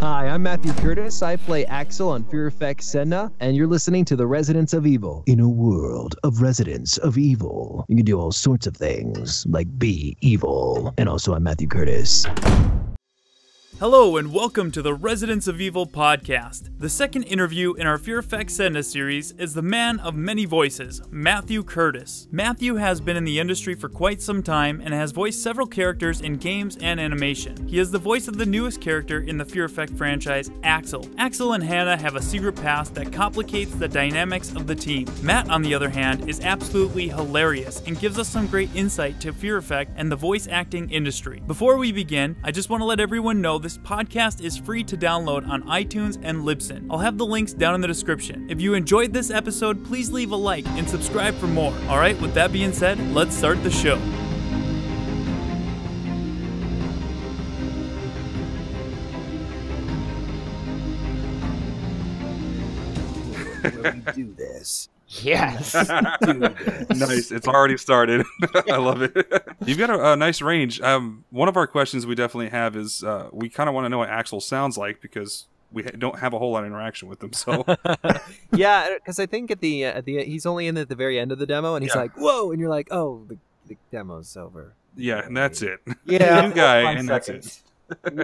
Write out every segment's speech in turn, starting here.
Hi, I'm Matthew Curtis. I play AXEL on Fear Effect Sedna, and you're listening to The Residents of Evil. In a world of residents of evil, you can do all sorts of things, like be evil. And also, I'm Matthew Curtis. Hello and welcome to the Residents of Evil podcast. The second interview in our Fear Effect Sedna series is the man of many voices, Matthew Curtis. Matthew has been in the industry for quite some time and has voiced several characters in games and animation. He is the voice of the newest character in the Fear Effect franchise, AXEL. AXEL and Hannah have a secret past that complicates the dynamics of the team. Matt, on the other hand, is absolutely hilarious and gives us some great insight to Fear Effect and the voice acting industry. Before we begin, I just want to let everyone know this podcast is free to download on iTunes and Libsyn. I'll have the links down in the description. If you enjoyed this episode, please leave a like and subscribe for more. Alright, with that being said, let's start the show. Will we do this? Yes. Nice. It's already started. I love it. You've got a nice range. One of our questions we definitely have is we kind of want to know what Axel sounds like because we don't have a whole lot of interaction with him. So Yeah, because I think at the he's only in at the very end of the demo, and he's like, "Whoa!" and you're like, "Oh, the demo's over." yeah, and that's it. Yeah, New guy, and that's it.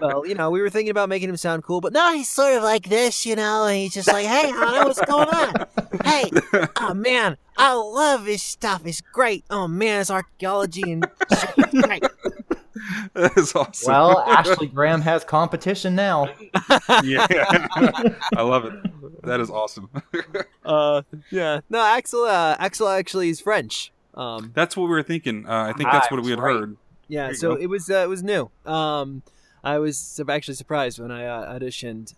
Well, we were thinking about making him sound cool, but no, he's sort of like this, and he's just like, "Hey, Hannah, what's going on? Hey, oh man, I love this stuff. It's great. Oh man, it's archaeology and shit. It's great." That is awesome. Well, Ashley Graham has competition now. Yeah, I love it. That is awesome. Yeah. No, Axel actually is French. That's what we were thinking. I think that's what we had heard. Yeah, you so go. it was new. I was actually surprised when I auditioned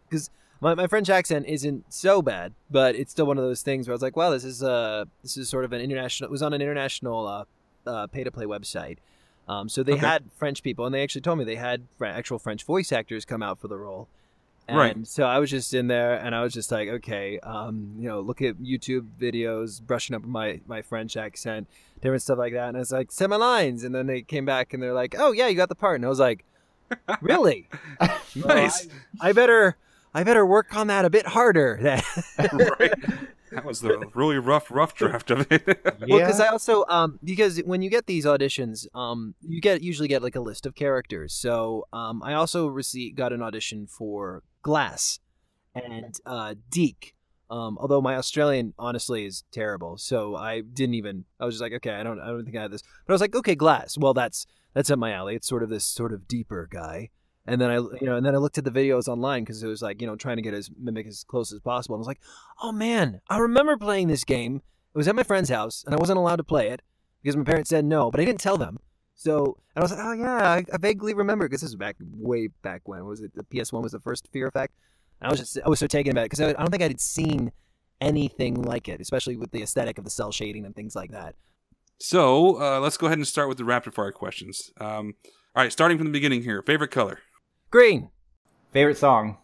because my French accent isn't so bad, but it's still one of those things where I was like, "Wow, this is sort of an international." It was on an international pay-to-play website, so they had French people, and they actually told me they had actual French voice actors come out for the role. And Right. so I was just in there, and I was just like, okay, look at YouTube videos, brushing up my French accent, different stuff like that. And I was like, say my lines. And then they came back, and they're like, oh, yeah, you got the part. And I was like, really? Nice. Well, I better work on that a bit harder. Right. That was the really rough draft of it. Well, because I also because when you get these auditions, you usually get like a list of characters. So I also got an audition for Glass and Deke. Although my Australian honestly is terrible, so I was just like, okay, I don't think I had this. But I was like, okay, Glass. Well, that's up my alley. It's sort of this sort of deeper guy. And then I looked at the videos online because it was like, trying to get mimic as close as possible. And I was like, oh man, I remember playing this game. It was at my friend's house, and I wasn't allowed to play it because my parents said no, but I didn't tell them. So, and I was like, oh yeah, I vaguely remember because this was way back when. Was it the PS1 was the first Fear Effect? And I was so taken aback because I don't think I had seen anything like it, especially with the aesthetic of the cell shading and things like that. So let's go ahead and start with the rapid fire questions. All right, starting from the beginning here. Favorite color? Green. Favorite song?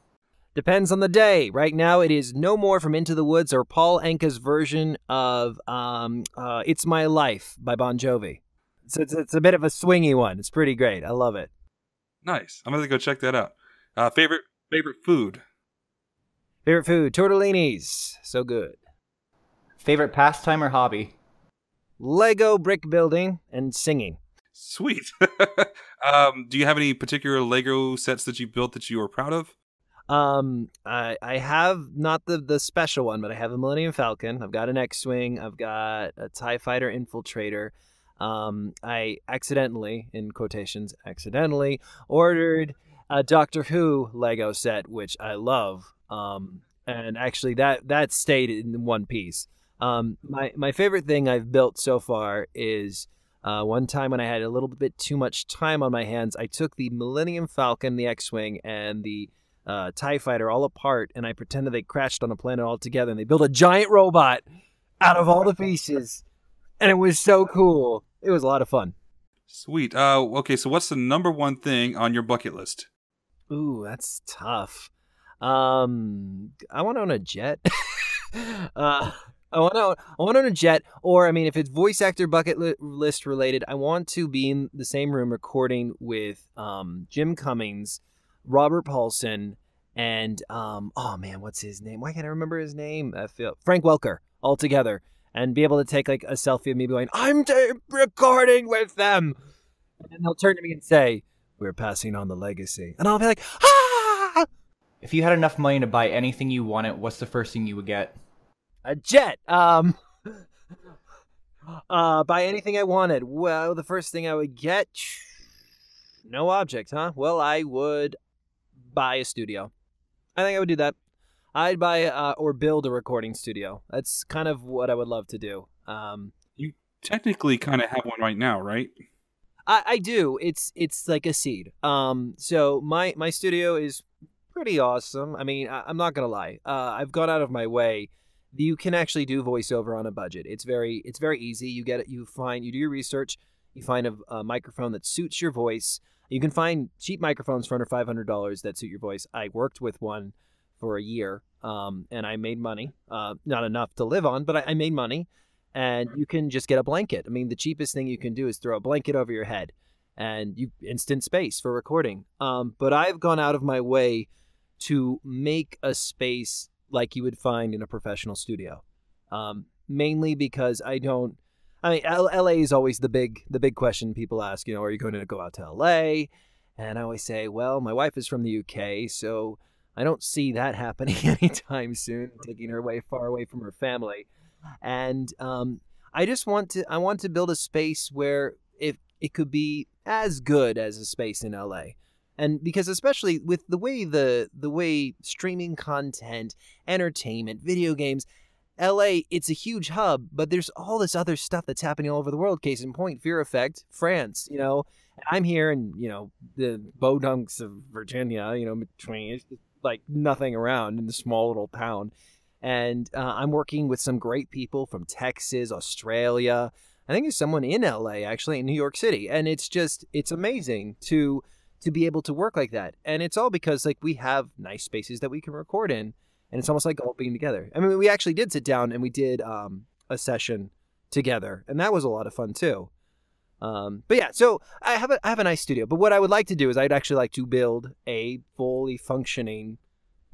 Depends on the day. Right now, it is No More from Into the Woods or Paul Anka's version of It's My Life by Bon Jovi. So it's a bit of a swingy one. It's pretty great. I love it. Nice. I'm going to go check that out. Favorite food? Favorite food? Tortellinis. So good. Favorite pastime or hobby? Lego brick building and singing. Sweet. Do you have any particular Lego sets that you built that you are proud of? I have not the special one, but I have a Millennium Falcon. I've got an X-Wing. I've got a TIE Fighter Infiltrator. I accidentally, in quotations, ordered a Doctor Who Lego set, which I love. And actually that stayed in one piece. My favorite thing I've built so far is one time when I had a little bit too much time on my hands, I took the Millennium Falcon, the X-Wing, and the TIE Fighter all apart, and I pretended they crashed on a planet altogether, and they built a giant robot out of all the pieces, and it was so cool. It was a lot of fun. Sweet. Okay, so what's the number one thing on your bucket list? Ooh, that's tough. I want to own a jet. I want to own a jet, or I mean, if it's voice actor bucket list related, I want to be in the same room recording with Jim Cummings Robert Paulson, and oh man, what's his name? Why can't I remember his name? Frank Welker, all together, and be able to take like a selfie of me going, I'm recording with them. And they'll turn to me and say, we're passing on the legacy. And I'll be like, ah! If you had enough money to buy anything you wanted, what's the first thing you would get? A jet. Buy anything I wanted. Well, the first thing I would get, no object, huh? Well, I would buy a studio. I think I would do that. I'd buy or build a recording studio. That's kind of what I would love to do. You technically kind of have one right now, right? I do. It's like a seed. So my studio is pretty awesome. I mean, I'm not gonna lie. I've gone out of my way. You can actually do voiceover on a budget. It's very easy. You get it. You do your research. You find a microphone that suits your voice. You can find cheap microphones for under $500 that suit your voice. I worked with one for a year, and I made money. Not enough to live on, but I made money. And you can just get a blanket. I mean, the cheapest thing you can do is throw a blanket over your head, and you instant space for recording. But I've gone out of my way to make a space like you would find in a professional studio, mainly because LA is always the big question people ask, are you going to go out to LA? And I always say, well, my wife is from the UK, so I don't see that happening anytime soon, taking her far away from her family. And I want to build a space where it could be as good as a space in LA. And because especially with the way streaming content, entertainment, video games, LA, it's a huge hub, but there's all this other stuff that's happening all over the world. Case in point, Fear Effect, France, I'm here in, the Bodunks of Virginia, between, it's just like nothing around in the small little town. And I'm working with some great people from Texas, Australia. I think there's someone in LA, actually, in New York City. And it's amazing to be able to work like that. And it's all because we have nice spaces that we can record in. And it's almost like all being together. I mean, we actually did sit down and we did a session together. And that was a lot of fun, too. But yeah, so I have a nice studio. But what I would like to do is I'd actually like to build a fully functioning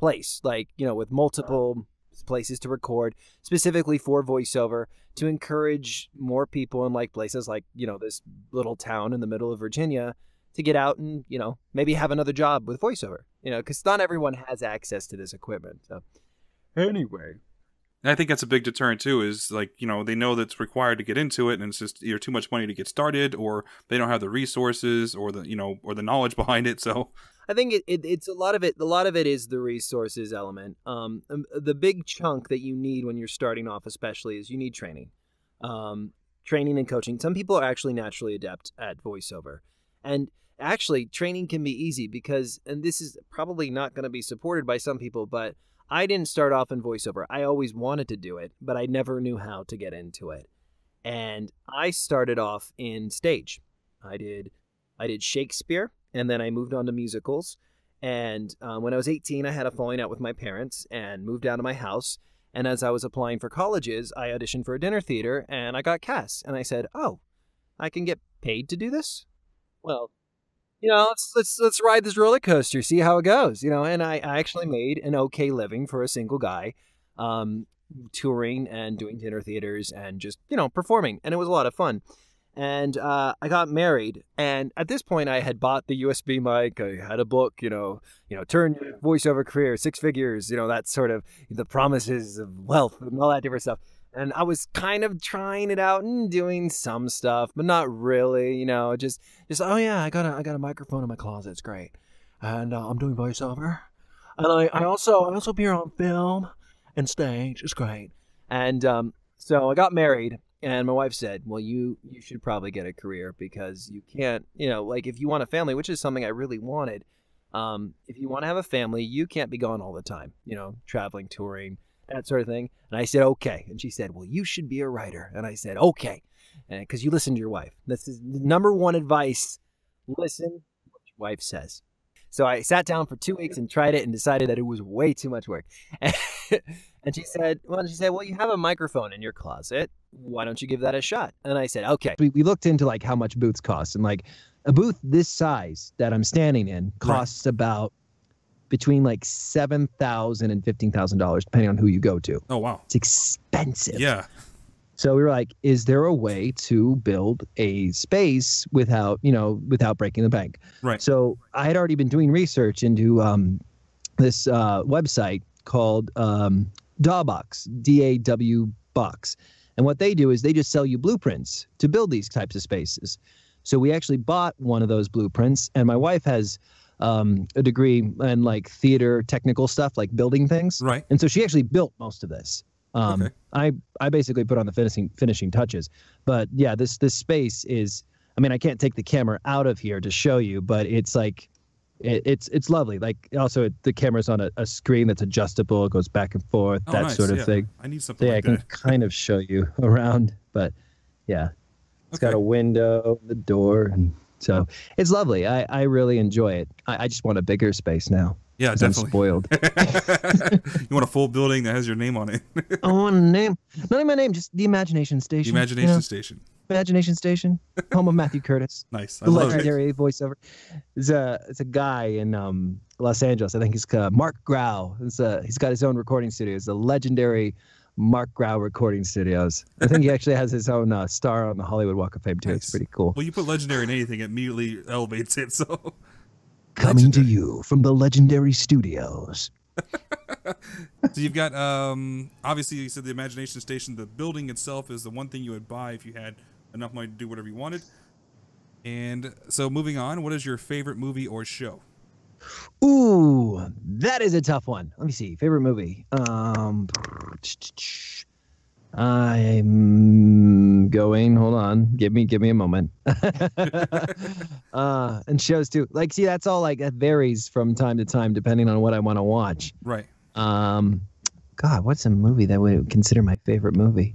place, with multiple places to record, specifically for voiceover, to encourage more people in places like this little town in the middle of Virginia to get out and maybe have another job with voiceover, because not everyone has access to this equipment. So anyway, And I think that's a big deterrent too, is they know that's required to get into it, and it's just either too much money to get started, or they don't have the resources or the knowledge behind it. So I think it's a lot of it is the resources element. The big chunk that you need when you're starting off, especially, is you need training. Training and coaching. Some people are actually naturally adept at voiceover. And actually, training can be easy because, and this is probably not going to be supported by some people, but I didn't start off in voiceover. I always wanted to do it, but I never knew how to get into it. And I started off in stage. I did Shakespeare, and then I moved on to musicals. And when I was 18, I had a falling out with my parents and moved out of my house. And as I was applying for colleges, I auditioned for a dinner theater, and I got cast. And I said, "Oh, I can get paid to do this? Well, let's ride this roller coaster, see how it goes." And I actually made an okay living for a single guy, touring and doing dinner theaters and just performing, and it was a lot of fun. And I got married, and at this point, I had bought the USB mic. I had a book, turn your voiceover career 6 figures, that sort of the promises of wealth and all that different stuff. And I was kind of trying it out and doing some stuff, but not really, just oh yeah, I got a microphone in my closet. It's great, and I'm doing voiceover, and I also appear on film and stage. It's great. And so I got married. And my wife said, "Well, you should probably get a career, because you can't, if you want a family," which is something I really wanted. If you want to have a family, you can't be gone all the time, traveling, touring, that sort of thing. And I said, "Okay." And she said, "Well, you should be a writer." And I said, "Okay." And because you listen to your wife. This is number one advice. Listen to what your wife says. So I sat down for 2 weeks and tried it and decided that it was way too much work. And she said, well, you have a microphone in your closet. Why don't you give that a shot? And I said, okay. We looked into like how much booths cost, and like a booth this size that I'm standing in costs about between like $7,000 and $15,000, depending on who you go to. Oh, wow. It's expensive. Yeah. So we were like, is there a way to build a space without breaking the bank? Right. So I had already been doing research into this website called Dawbox, D-A-W Box. And what they do is they just sell you blueprints to build these types of spaces. So we actually bought one of those blueprints, and my wife has a degree in like theater technical stuff, like building things. Right. And so she actually built most of this. Okay. I basically put on the finishing touches. But yeah, this space is, I mean, I can't take the camera out of here to show you, but it's like, it's lovely. Like also the camera's on a screen that's adjustable. It goes back and forth, that nice. sort of thing. I need something So, like I that. can kind of show you around, but yeah, it's got a window, the door, and so it's lovely. I really enjoy it. I just want a bigger space now. Yeah, definitely. I'm spoiled. You want a full building that has your name on it. I want a name. Not even my name, just the Imagination Station. The Imagination Station. Imagination Station, home of Matthew Curtis. Nice. I The love legendary voiceover. It's a guy in Los Angeles. I think he's Mark Grau. He's got his own recording studio. It's the legendary Mark Grau Recording Studios. I think he actually has his own star on the Hollywood Walk of Fame too. Nice. It's pretty cool. Well, you put legendary in anything, it immediately elevates it. So Coming to you from the legendary studios. So you've got obviously you said the Imagination Station. The building itself is the one thing you would buy if you had enough money to do whatever you wanted. And so moving on, what is your favorite movie or show? Ooh, that is a tough one. Let me see. Favorite movie. I'm going. Hold on. Give me a moment. And shows too. Like, see, that's all like that varies from time to time depending on what I want to watch. Right. God, what's a movie that would consider my favorite movie?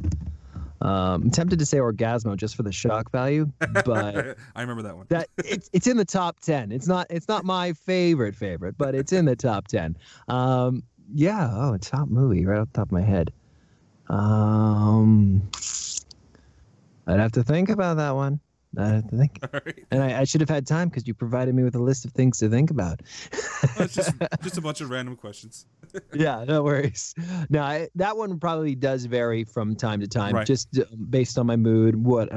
I'm tempted to say Orgasmo just for the shock value, but I remember that one. that it's in the top 10. It's not my favorite, but it's in the top 10. Yeah, top movie right off the top of my head. I'd have to think about that one. I'd have to think. All right. And I should have had time because you provided me with a list of things to think about. Well, it's just a bunch of random questions. Yeah, no worries. No, that one probably does vary from time to time, Right. just based on my mood, what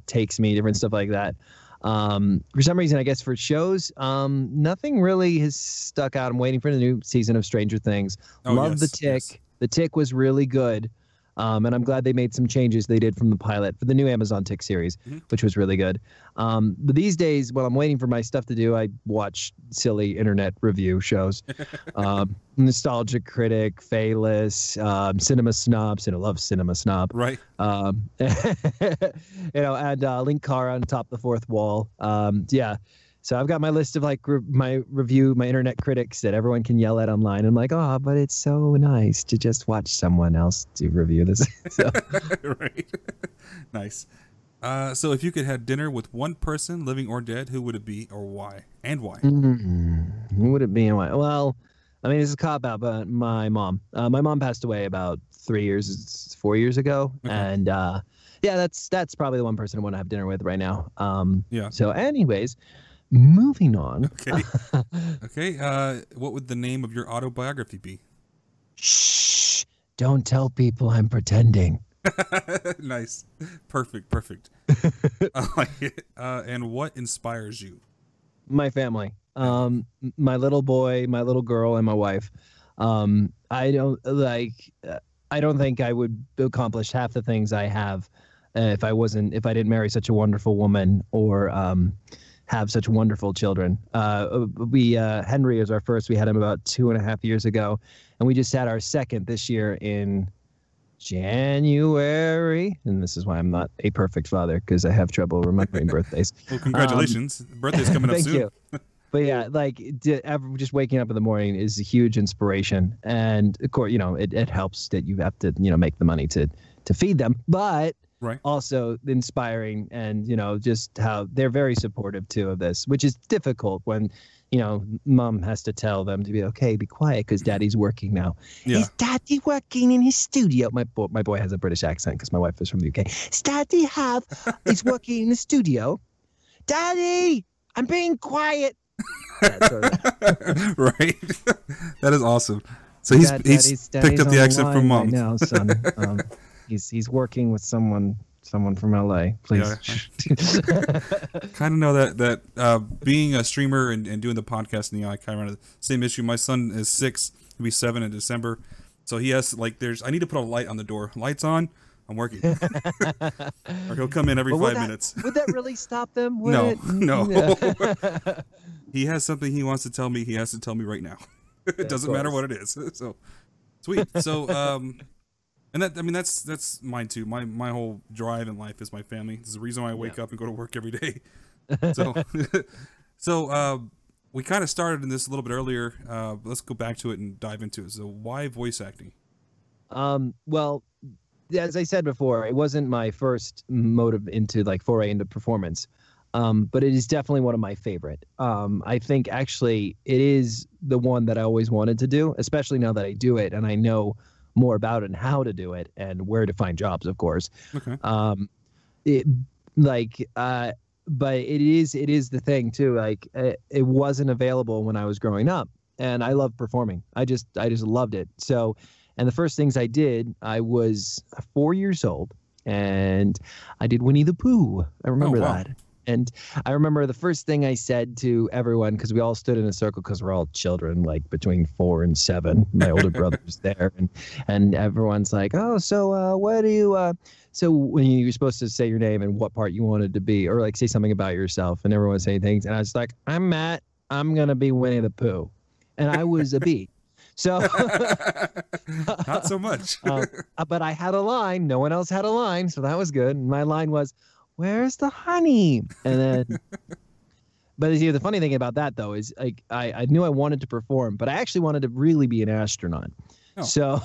takes me, different stuff like that. For some reason, I guess for shows, nothing really has stuck out. I'm waiting for the new season of Stranger Things. Oh, Love yes, The Tick. yes. The Tick was really good. And I'm glad they made some changes they did from the pilot for the new Amazon Tick series, which was really good. But these days, while I'm waiting for my stuff to do, I watch silly internet review shows. Nostalgia Critic, Fayless, Cinema Snobs, and I love Cinema Snob. Right. And Link Cara on top of the fourth wall. Yeah. So I've got my list of like my internet critics that everyone can yell at online. I'm like, oh, but it's so nice to just watch someone else to review this. So. Right. Nice. So if you could have dinner with one person, living or dead, who would it be or why? And why? Who would it be and why? Well, I mean, it's a cop-out, but my mom. My mom passed away about 4 years ago. Okay. And yeah, that's probably the one person I want to have dinner with right now. Yeah. So anyways, moving on. Okay. Okay. What would the name of your autobiography be? Shh! Don't tell people I'm pretending. Nice. Perfect. I like it. And what inspires you? My family. My little boy, my little girl, and my wife. I don't think I would accomplish half the things I have if I didn't marry such a wonderful woman or have such wonderful children. Henry is our first. We had him about 2.5 years ago, and we just had our second this year in January. And this is why I'm not a perfect father, because I have trouble remembering birthdays. Well, congratulations. Birthday's coming up Thank soon. you. But yeah, like just waking up in the morning is a huge inspiration, and of course, it helps that you have to make the money to feed them, but Right. also inspiring, and just how they're very supportive too of this, which is difficult when mom has to tell them to be okay, be quiet, because daddy's working now. Yeah. Is daddy working in his studio? My boy has a British accent because my wife is from the UK. Is daddy is working in the studio? Daddy, I'm being quiet. Yeah, sort of. Right. That is awesome. So he's picked up the accent from mom. Right now, son. He's working with someone from LA. Please. Yeah. Kind of know that being a streamer and doing the podcast, I kind of run the same issue. My son is 6, he'll be 7 in December, so he has I need to put a light on the door. Lights on, I'm working. Or he'll come in every 5 minutes. Would that really stop them? No. Yeah. He has something he wants to tell me. He has to tell me right now. It doesn't matter what it is. So sweet. So and that's mine too. My whole drive in life is my family. This is the reason why I wake up and go to work every day. So we kind of started in this a little bit earlier. Let's go back to it and dive into it. So why voice acting? Well, as I said before, it wasn't my first motive into foray into performance. But it is definitely one of my favorite. I think actually it is the one that I always wanted to do, especially now that I do it and I know more about it and how to do it and where to find jobs, of course. Okay. But it is the thing too. It wasn't available when I was growing up, and I love performing. I just loved it. So, and the first things I did, I was 4 years old, and I did Winnie the Pooh. I remember that. And I remember the first thing I said to everyone, because we all stood in a circle because we're all children, between 4 and 7. My older brother's there, and everyone's like, "Oh, so what do you?" So when you're supposed to say your name and what part you wanted to be, or say something about yourself, and everyone saying things, and I was like, "I'm Matt. I'm gonna be Winnie the Pooh," and I was a bee. So not so much. But I had a line. No one else had a line, so that was good. And my line was, "Where's the honey?" And then, but the funny thing about that though is I knew I wanted to perform, but I actually wanted to really be an astronaut. Oh. So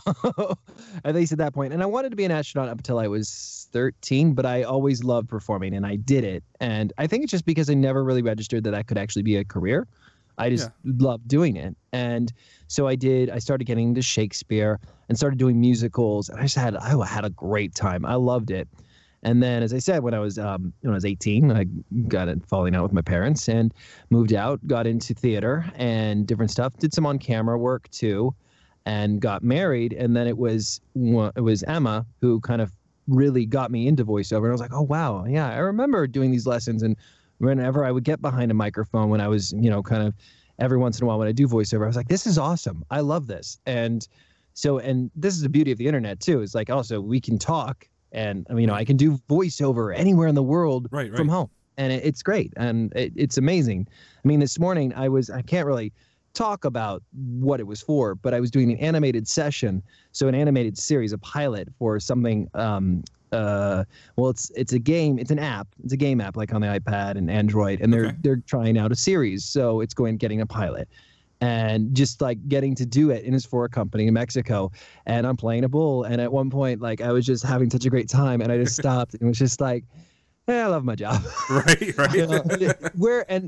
at least at that point, and I wanted to be an astronaut up until I was 13, but I always loved performing, and I did it. And I think it's just because I never really registered that could actually be a career. I just loved doing it. And so I started getting into Shakespeare and started doing musicals, and I had a great time. I loved it. And then, as I said, when I was 18, I got it falling out with my parents and moved out, got into theater and different stuff, did some on-camera work too, and got married. And then it was Emma who kind of really got me into voiceover. And I was like, oh, wow. Yeah, I remember doing these lessons. And whenever I would get behind a microphone when I was, kind of every once in a while when I do voiceover, I was like, this is awesome. I love this. And this is the beauty of the internet too. It's also we can talk. And I can do voiceover anywhere in the world from home, and it's great, and it's amazing. This morning I can't really talk about what it was for, but I was doing an animated session, so an animated series, a pilot for something. It's a game, it's an app, it's a game app on the iPad and Android, and they're trying out a series, so it's getting a pilot. And just getting to do it, and it's for a company in Mexico, and I'm playing a bull, and at one point I was just having such a great time, and I just stopped and was just I love my job. Right.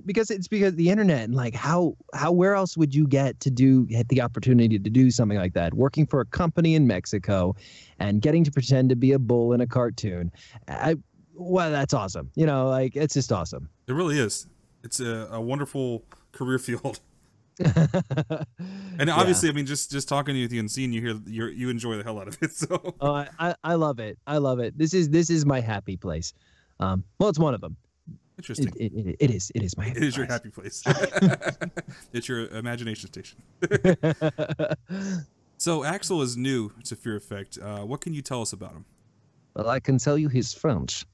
Because the internet, and how where else would you get the opportunity to do something like that, working for a company in Mexico and getting to pretend to be a bull in a cartoon. That's awesome. It's just awesome. It really is. It's a wonderful career field. And obviously, just talking to you and seeing you here, you enjoy the hell out of it. So I love it. I love it. This is my happy place. It's one of them. Interesting. It is my happy place. It is your happy place. It's your imagination station. So AXEL is new to Fear Effect. What can you tell us about him? Well, I can tell you he's French.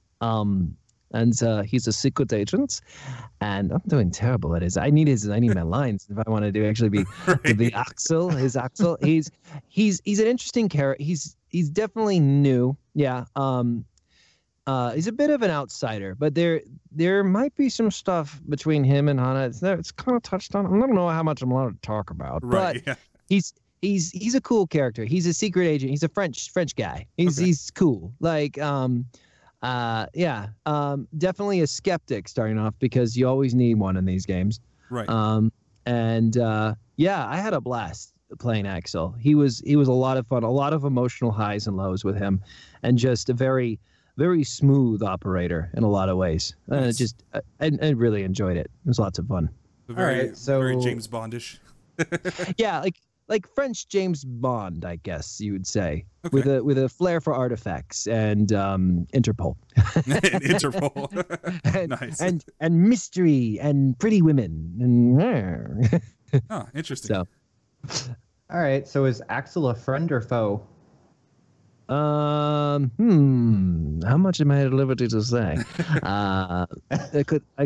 And he's a secret agent, and I'm doing terrible at his. I need my lines if I want to actually be the AXEL. His AXEL. He's an interesting character. He's definitely new. Yeah. He's a bit of an outsider, but there might be some stuff between him and Hannah. It's kind of touched on. I don't know how much I'm allowed to talk about, but he's a cool character. He's a secret agent. He's a French guy. He's cool. Definitely a skeptic starting off, because you always need one in these games. Right. And yeah, I had a blast playing Axel. He was a lot of fun, a lot of emotional highs and lows with him, and just a very, very smooth operator in a lot of ways. Nice. I really enjoyed it. It was lots of fun. Very, so- very James Bondish. Yeah, like French James Bond, I guess you would say, Okay. with a flair for artifacts and Interpol. Interpol. and, Nice. and mystery and pretty women and Oh, interesting. so All right. So is Axel a friend or foe? how much am I at liberty to say? I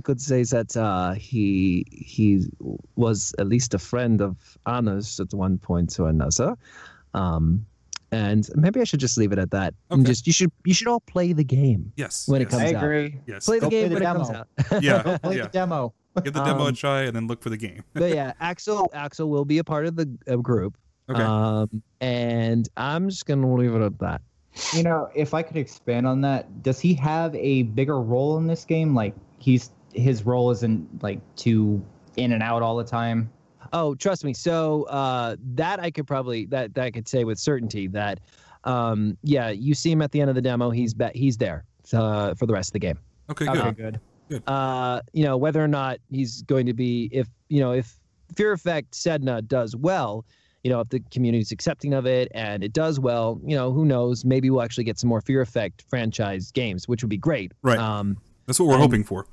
could say that he was at least a friend of Anna's at one point or another. And maybe I should just leave it at that. And Okay. just you should all play the game Yes. when it yes, comes I out. agree. Yes. Play the Go play game the when it comes demo. out. Yeah. Play yeah. the demo. Give the demo a Um, try and then look for the game. But yeah, Axel will be a part of the group. Okay. And I'm just gonna leave it at that. You know, if I could expand on that, does he have a bigger role in this game? Like his role isn't like too in and out all the time. Oh, trust me. So that I could probably that I could say with certainty that yeah, you see him at the end of the demo. He's there for the rest of the game. Okay, good. Okay, good. You know, whether or not he's going to be if Fear Effect Sedna does well, you know, if the community's accepting of it and it does well, you know, who knows? Maybe we'll actually get some more Fear Effect franchise games, which would be great. Right. That's what we're and- hoping for.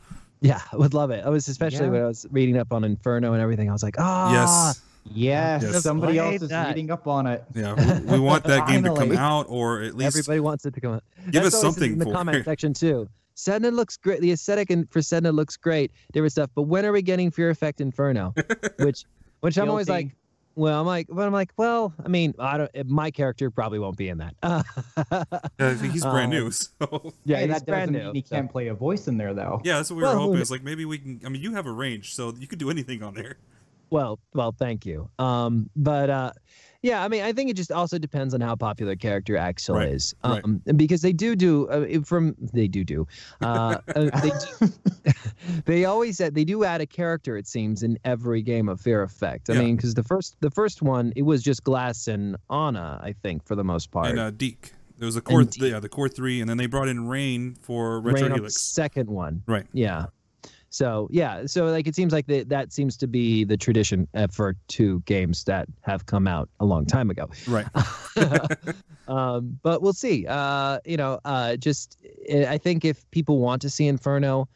Yeah, I would love it. I was especially Yeah. when I was reading up on Inferno and everything. I was like, Yes. Yes, Yes. somebody Played else is that. reading up on it. Yeah. We want that game to come Finally. out, or at least everybody wants it to come out. give That's us always something in the for comment it. section too. Sedna looks great. The aesthetic for Sedna looks great. Different stuff. But when are we getting Fear Effect Inferno? which I'm always Guilty. like, well, I'm like, well, I mean, I don't. My character probably won't be in that. Yeah, he's brand new, so Yeah, Hey, he's that brand doesn't new. mean he so- can't play a voice in there though. yeah, that's what we Well, were hoping. who- It's like maybe we can. I mean, you have a range, so you could do anything on there. Well, thank you. But yeah, I mean, I think it just also depends on how popular character Axel Right, is. right. Because they do. They always they do add a character, it seems, in every game of Fear Effect. I Yeah. mean, because the first one, it was just Glass and Anna, I think, for the most part. And Deke. There was the core, And Deke. the core 3, and then they brought in Rain for Rain Retro on the Helix. second one. Right. Yeah. So yeah, so like it seems like that seems to be the tradition for two games that have come out a long time ago. Right. But we'll see. Just I think if people want to see Inferno,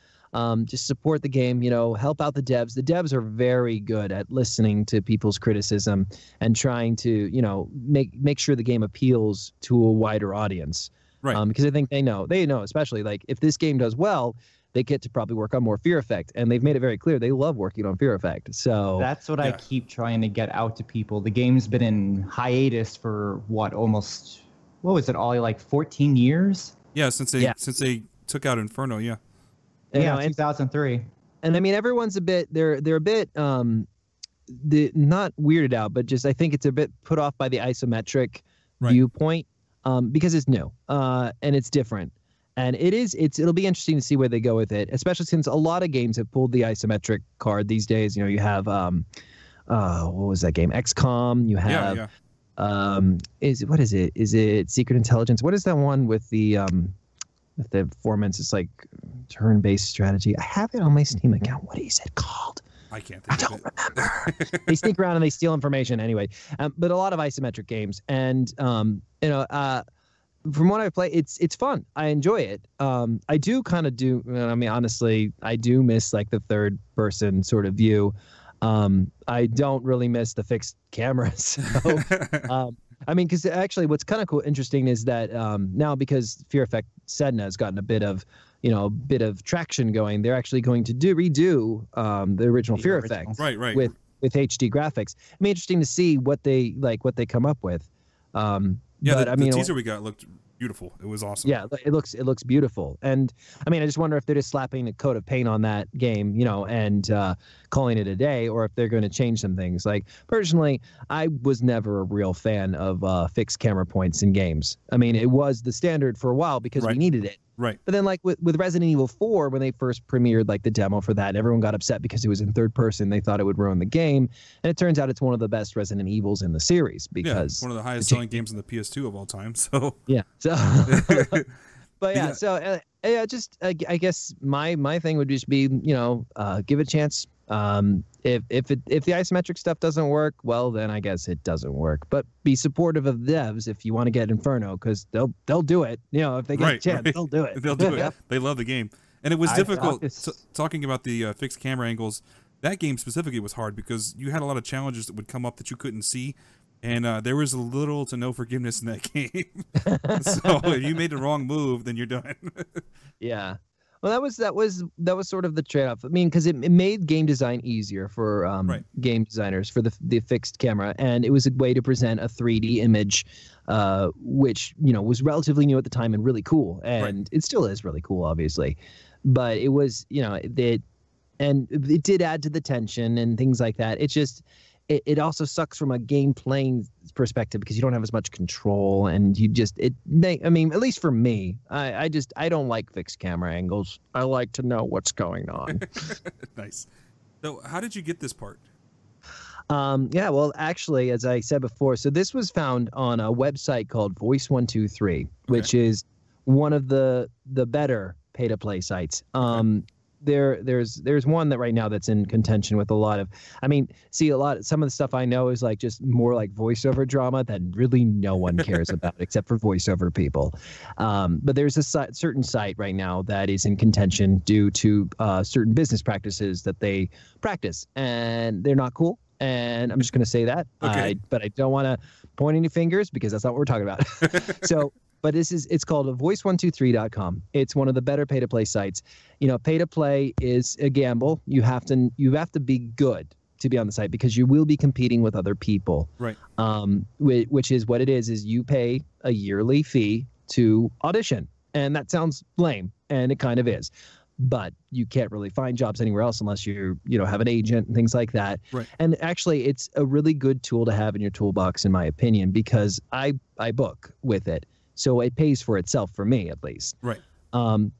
just support the game. You know, help out the devs. The devs are very good at listening to people's criticism and trying to, you know, make sure the game appeals to a wider audience. Right. Because I think they know, especially like if this game does well, they get to probably work on more Fear Effect, and they've made it very clear they love working on Fear Effect. So That's what I Yeah. keep trying to get out to people. The game's been in hiatus for what was it, Ollie, like 14 years? Yeah, since they took out Inferno, yeah. you Yeah, know, and 2003. I mean everyone's a bit they're a bit not weirded out, but just I think it's a bit put off by the isometric Right. viewpoint because it's new and it's different. And it'll be interesting to see where they go with it, especially since a lot of games have pulled the isometric card these days. You know, you have what was that game? XCOM. You have what is it? Is it Secret Intelligence? What is that one with the performance? It's like turn-based strategy. I have it on my Steam account. What is it called? I can't I think of don't it. remember. They sneak around and they steal information anyway. But a lot of isometric games, and from what I play, it's fun. I enjoy it. I do kind of do. I mean, honestly, I do miss like the third person sort of view. I don't really miss the fixed cameras. So, I mean, because actually, what's kind of cool, interesting is that now because Fear Effect Sedna has gotten a bit of traction going, they're actually going to redo the original Fear Effect Right. with HD graphics. It'd be interesting to see what they come up with. Yeah, but the I mean, teaser we got looked beautiful. It was awesome. Yeah, it looks beautiful. And I mean, I just wonder if they're just slapping a coat of paint on that game, and calling it a day, or if they're going to change some things. Like, personally, I was never a real fan of fixed camera points in games. I mean, it was the standard for a while because we needed it. Right. But then, like with Resident Evil 4, when they first premiered like the demo for that, everyone got upset because it was in third person. They thought it would ruin the game, and it turns out it's one of the best Resident Evils in the series because it's one of the highest selling games in the PS2 of all time. So yeah. So, but yeah. So just I guess my thing would just be give it a chance. If the isometric stuff doesn't work, well, then I guess it doesn't work. But be supportive of the devs if you want to get Inferno, because they'll do it. If they get a chance, they'll do it. They'll do it. They love the game, and it was difficult. Talking about the fixed camera angles, that game specifically was hard because you had a lot of challenges that would come up that you couldn't see, and there was little to no forgiveness in that game. So if you made the wrong move, then you're done. Yeah. Well, that was sort of the trade-off. I mean, because it made game design easier for game designers for the fixed camera, and it was a way to present a 3D image, which was relatively new at the time and really cool, and it still is really cool, obviously. But it was it did add to the tension and things like that. It just it also sucks from a game playing perspective because you don't have as much control, and I mean, at least for me, I don't like fixed camera angles. I like to know what's going on. Nice. So how did you get this part? Yeah, well, actually, as I said before, so this was found on a website called Voice123, which is one of the better pay-to-play sites. There's one that right now that's in contention with a lot of, I mean, some of the stuff I know is like just more like voiceover drama that really no one cares about except for voiceover people. But there's a certain site right now that is in contention due to certain business practices that they practice, and they're not cool. And I'm just going to say that. Okay. But I don't want to point any fingers because that's not what we're talking about. So. But it's called voice123.com. It's one of the better pay-to-play sites. Pay-to-play is a gamble. You have to be good to be on the site because you will be competing with other people. Right. Which is what it is you pay a yearly fee to audition. And that sounds lame, and it kind of is. But you can't really find jobs anywhere else unless you have an agent and things like that. Right. And actually, it's a really good tool to have in your toolbox, in my opinion, because I book with it. So it pays for itself for me, at least. Right.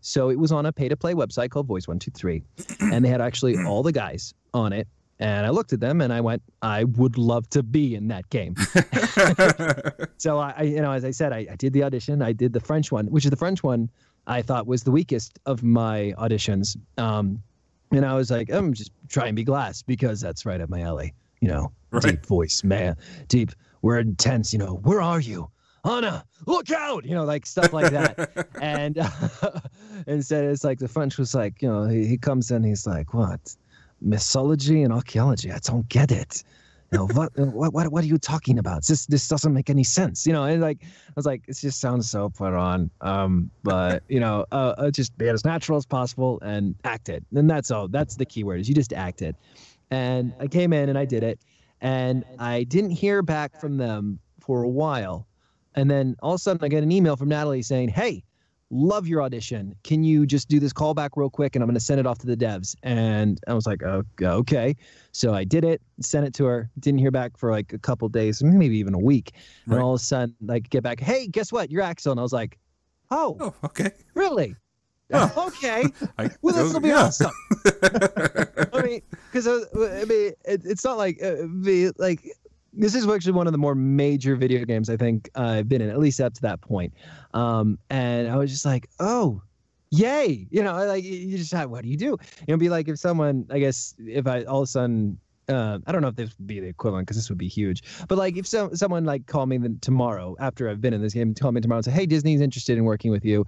So it was on a pay-to-play website called Voice123, and they had actually all the guys on it. And I looked at them and I went, I would love to be in that game. So as I said, I did the audition. I did the French one, which is the French one I thought was the weakest of my auditions. And I was like, I'm just try and be Glass because that's right up my alley. Deep voice, man, deep. We're intense. Where are you? Anna, look out! Like stuff like that. And instead, it's like the French was like, he comes in, he's like, what? Mythology and archaeology? I don't get it. What are you talking about? This doesn't make any sense. And like I was like, it just sounds so put on. But just be as natural as possible and act it. And that's all. That's the key word is you just act it. And I came in and I did it, and I didn't hear back from them for a while. And then all of a sudden I get an email from Natalie saying, hey, love your audition. Can you just do this callback real quick? And I'm going to send it off to the devs. And I was like, oh, okay. So I did it, sent it to her. Didn't hear back for like a couple days, maybe even a week. Right. And all of a sudden, get back, hey, guess what? You're AXEL. And I was like, oh okay. Really? Oh. Okay. Well, this will be awesome. I mean, because it's not like this is actually one of the more major video games I think I've been in, at least up to that point. And I was just like, oh, yay. You just have, what do you do? It'd be like if someone, I guess, if I all of a sudden, I don't know if this would be the equivalent because this would be huge. But like if someone like called me tomorrow after I've been in this game, call me tomorrow and say, hey, Disney's interested in working with you.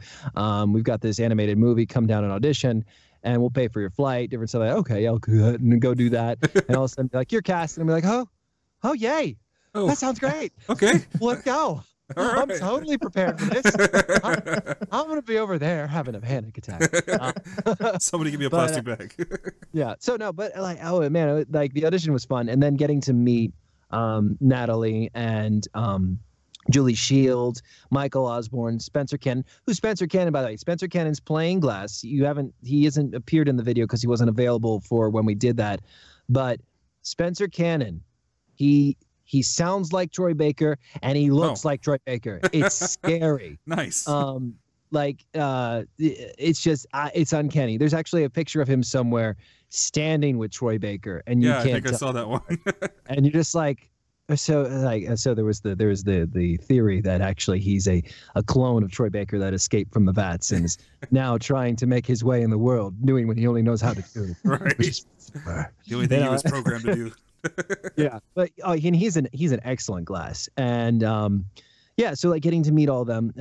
We've got this animated movie. Come down and audition. And we'll pay for your flight. Different stuff. Like, okay, I'll go ahead and go do that. And all of a sudden, like, you're cast. And I'm like, oh, yay. Oh. That sounds great. Okay. Let's go. I'm totally prepared for this. I'm going to be over there having a panic attack. Somebody give me a plastic bag. Yeah. So, no, but like, oh, man, like the audition was fun. And then getting to meet Natalie and Julie Shields, Michael Osborne, Spencer Cannon. Who's Spencer Cannon, by the way? Spencer Cannon's playing Glass. He hasn't appeared in the video because he wasn't available for when we did that. But Spencer Cannon, he sounds like Troy Baker and he looks like Troy Baker. It's scary. Nice. It's just it's uncanny. There's actually a picture of him somewhere standing with Troy Baker, and you can't. I think I saw that one. And you're just like. So there was the theory that actually he's a clone of Troy Baker that escaped from the vats and is now trying to make his way in the world, doing what he only knows how to do. Right. The only thing he was programmed to do. Yeah, but and he's an excellent Glass, and so like getting to meet all of them,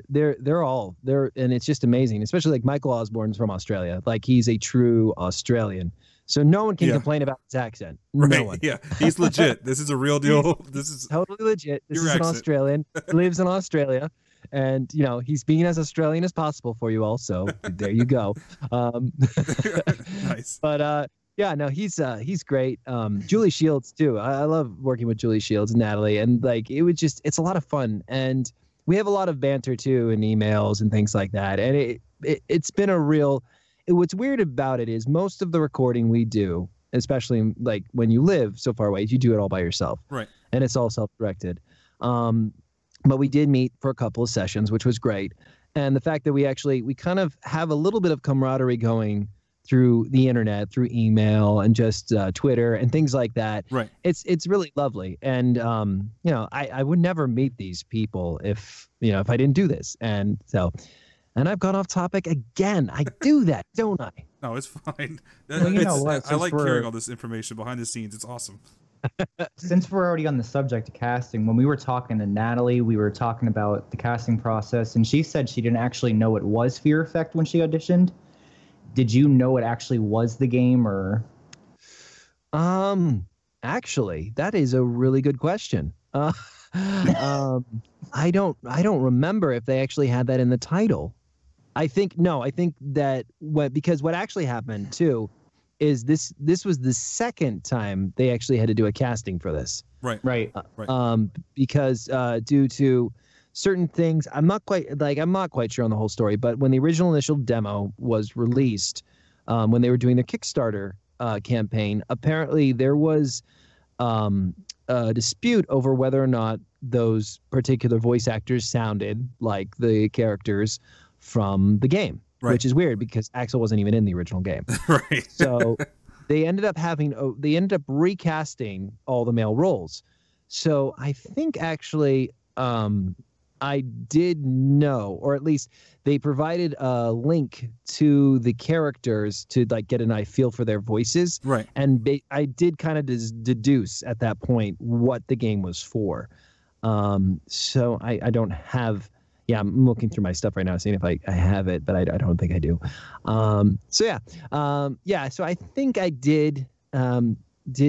they're and it's just amazing, especially like Michael Osborne's from Australia, like he's a true Australian. So no one can complain about his accent. Right. No one. Yeah, he's legit. This is a real deal. This is totally legit. This is accent. an Australian. He lives in Australia, and he's being as Australian as possible for you all. So there you go. Nice. But he's great. Julie Shields too. I love working with Julie Shields and Natalie, and like it's a lot of fun, and we have a lot of banter too in emails and things like that, and it's been a real. What's weird about it is most of the recording we do, especially like when you live so far away, you do it all by yourself. Right. And it's all self-directed. But we did meet for a couple of sessions, which was great. And the fact that we kind of have a little bit of camaraderie going through the internet, through email and just Twitter and things like that. Right. It's really lovely. And, I would never meet these people if I didn't do this. And so... And I've gone off topic again. I do that, don't I? No, it's fine. Well, you know what? I like hearing all this information behind the scenes. It's awesome. Since we're already on the subject of casting, when we were talking to Natalie, we were talking about the casting process, and she said she didn't actually know it was Fear Effect when she auditioned. Did you know it actually was the game, or? Actually, that is a really good question. I don't remember if they actually had that in the title. I think that because what actually happened too is this was the second time they actually had to do a casting for this. Right. Because due to certain things, I'm not quite sure on the whole story, but when the original initial demo was released, when they were doing their Kickstarter campaign, apparently there was a dispute over whether or not those particular voice actors sounded like the characters from the game, which is weird because AXEL wasn't even in the original game. Right. So they ended up recasting all the male roles. So I think actually I did know, or at least they provided a link to the characters to like get a feel for their voices. Right. And I did kind of deduce at that point what the game was for. So I don't have. Yeah, I'm looking through my stuff right now, seeing if I have it, but I don't think I do. So I think I did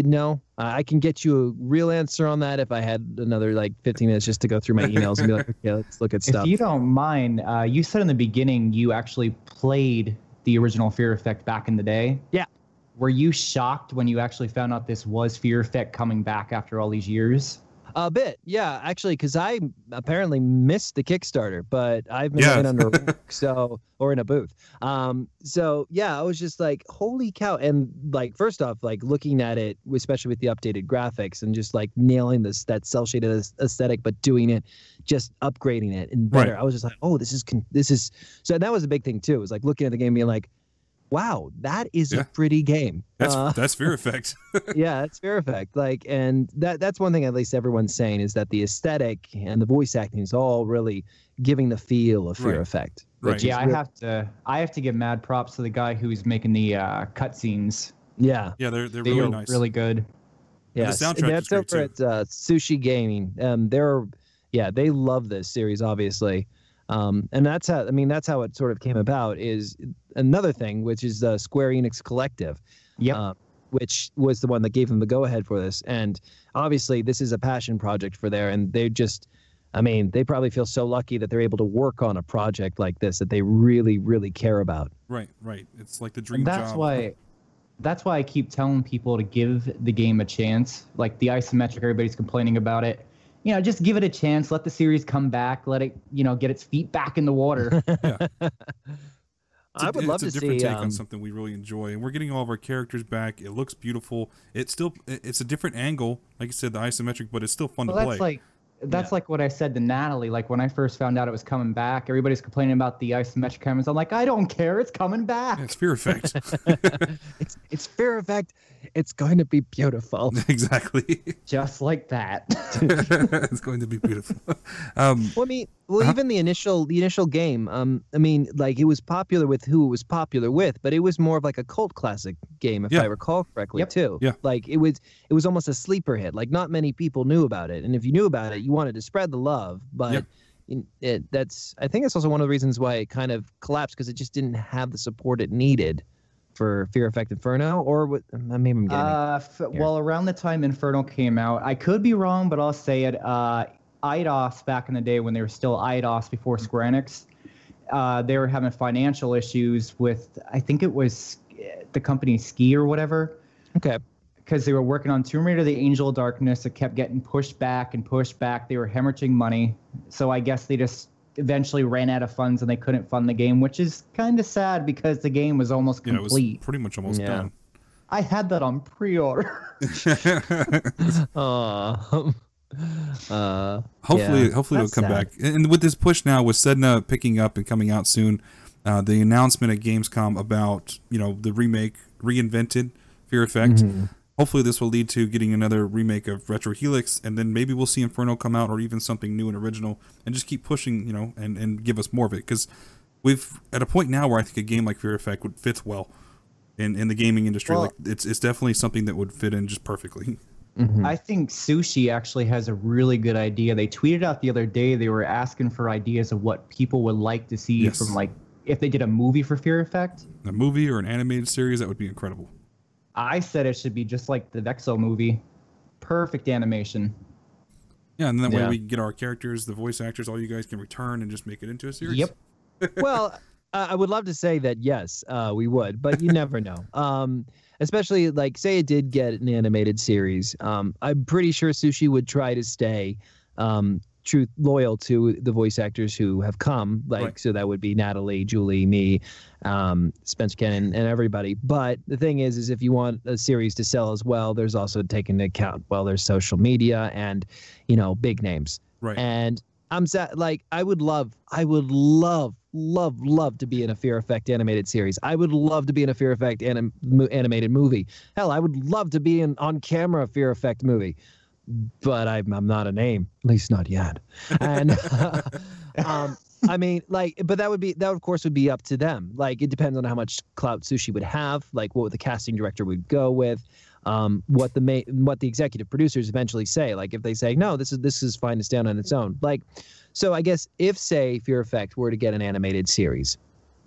know. I can get you a real answer on that if I had another 15 minutes just to go through my emails and be like, okay, let's look at stuff. If you don't mind, you said in the beginning you actually played the original Fear Effect back in the day. Yeah. Were you shocked when you actually found out this was Fear Effect coming back after all these years? A bit, yeah, actually, because I apparently missed the Kickstarter, but I've been living under a rock, or in a booth. So yeah, I was just like, holy cow. And first off, looking at it, especially with the updated graphics and just nailing that cell shaded aesthetic, but doing it, just upgrading it and better. Right. I was just like, oh, this is, so that was a big thing too. It was looking at the game being like, wow, that is a pretty game. That's Fear Effect. Yeah, that's Fear Effect. And that's one thing at least everyone's saying is that the aesthetic and the voice acting is all really giving the feel of Fear Effect. Right. Yeah, I have to give mad props to the guy who's making the cutscenes. Yeah. Yeah, they're really nice. Really good. Yeah, the soundtrack is great over too. At Sushi Gaming. They love this series, obviously. And that's how it sort of came about. Is another thing, which is the Square Enix Collective, which was the one that gave them the go-ahead for this. And obviously, this is a passion project for there, and they they probably feel so lucky that they're able to work on a project like this that they really, really care about. Right. It's like the dream job. That's why I keep telling people to give the game a chance. Like the isometric, everybody's complaining about it. just give it a chance. Let the series come back. Let it, get its feet back in the water. Yeah. I would love to see it's a different take on something we really enjoy, and we're getting all of our characters back. It looks beautiful. It's a different angle, like you said, the isometric, but it's still fun to play. That's like what I said to Natalie. Like when I first found out it was coming back, everybody's complaining about the isometric cameras. I'm like, I don't care. It's coming back. Yeah, it's Fear Effect. It's Fear Effect. It's going to be beautiful. Exactly. Just like that. It's going to be beautiful. Even the initial game. Like it was popular with who it was popular with, but it was more of like a cult classic game, if I recall correctly, too. Yeah. Like it was almost a sleeper hit. Like not many people knew about it, and if you knew about it, you wanted to spread the love. But I think that's also one of the reasons why it kind of collapsed, because it just didn't have the support it needed for Fear Effect Inferno, or what? Maybe I'm getting well, around the time Inferno came out, I could be wrong, but I'll say it. Eidos back in the day when they were still Eidos before Square Enix, they were having financial issues with, I think it was the company Ski or whatever. Okay. Because they were working on Tomb Raider: The Angel of Darkness. It kept getting pushed back and pushed back. They were hemorrhaging money, so I guess they just eventually ran out of funds and they couldn't fund the game, which is kind of sad because the game was almost complete. It was pretty much almost done. I had that on pre-order. Hopefully it'll come back. And with this push now, with Sedna picking up and coming out soon, the announcement at Gamescom about the remake, reinvented Fear Effect. Mm-hmm. Hopefully this will lead to getting another remake of Retro Helix, and then maybe we'll see Inferno come out, or even something new and original, and just keep pushing, and give us more of it. Because we've at a point now where I think a game like Fear Effect would fit well in the gaming industry. Well, like it's definitely something that would fit in just perfectly. Mm-hmm. I think Sushi actually has a really good idea. They tweeted out the other day, they were asking for ideas of what people would like to see from, like, if they did a movie for Fear Effect. A movie or an animated series, that would be incredible. I said it should be just like the AXEL movie. Perfect animation. Yeah, and then that way we can get our characters, the voice actors, all you guys can return and just make it into a series. Yep. Well, I would love to say that, yes, we would, but you never know. Especially, like, say it did get an animated series. I'm pretty sure Sushi would try to stay loyal to the voice actors who have come, so that would be Natalie, Julie, me, Spencer Cannon, and everybody. But the thing is if you want a series to sell as well, there's also taken into account, there's social media and, big names. Right. And I'm sad, like, I would love to be in a Fear Effect animated series. I would love to be in a Fear Effect animated movie. Hell, I would love to be in on camera Fear Effect movie. But I'm not a name, at least not yet. And but that of course would be up to them. Like, it depends on how much clout Sushi would have, like what the casting director would go with, what the executive producers eventually say. Like, if they say no, this is fine to stand on its own. Like, so I guess if, say, Fear Effect were to get an animated series,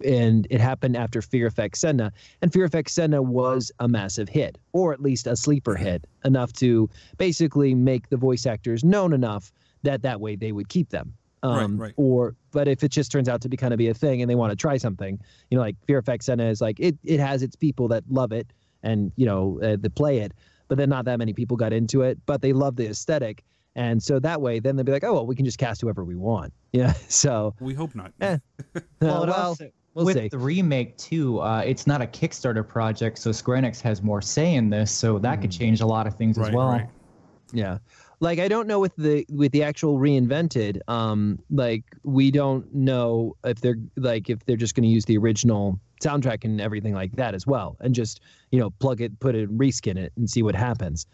and it happened after Fear Effect Sedna, and Fear Effect Sedna was a massive hit, or at least a sleeper hit, enough to basically make the voice actors known enough that way they would keep them. Right. But if it just turns out to be a thing and they want to try something, like Fear Effect Sedna is like, it has its people that love it and, that play it, but then not that many people got into it, but they love the aesthetic. And so that way, then they'll be like, oh, well, we can just cast whoever we want. Yeah. So we hope not. We'll with see. the remake too, it's not a Kickstarter project, so Square Enix has more say in this, so that could change a lot of things as well. Right. Yeah, like I don't know with the actual reinvented, like we don't know if they're just going to use the original soundtrack and everything like that as well, and just plug it, put it, reskin it, and see what happens.